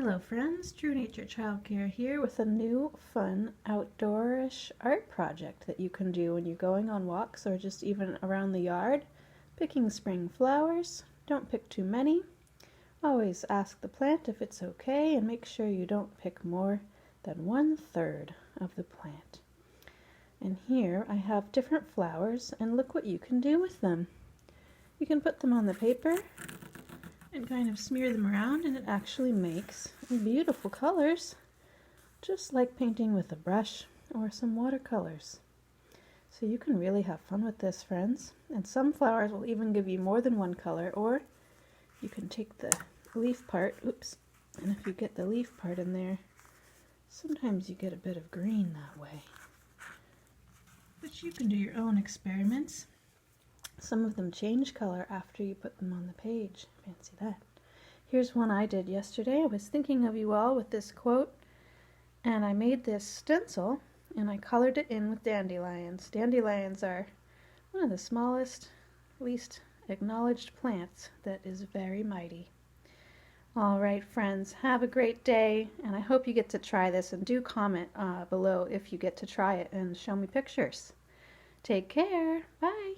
Hello friends, True Nature Childcare here with a new fun outdoorish art project that you can do when you're going on walks or just even around the yard. Picking spring flowers, don't pick too many. Always ask the plant if it's okay and make sure you don't pick more than 1/3 of the plant. And here I have different flowers and look what you can do with them. You can put them on the paper and kind of smear them around and it actually makes beautiful colors, just like painting with a brush or some watercolors. So you can really have fun with this, friends. And some flowers will even give you more than one color, or you can take the leaf part, and if you get the leaf part in there, sometimes you get a bit of green that way. But you can do your own experiments. Some of them change color after you put them on the page. Fancy that. Here's one I did yesterday. I was thinking of you all with this quote, and I made this stencil and I colored it in with dandelions. Dandelions are one of the smallest, least acknowledged plants that is very mighty. All right, friends, have a great day, and I hope you get to try this, and do comment below if you get to try it and show me pictures. Take care. Bye.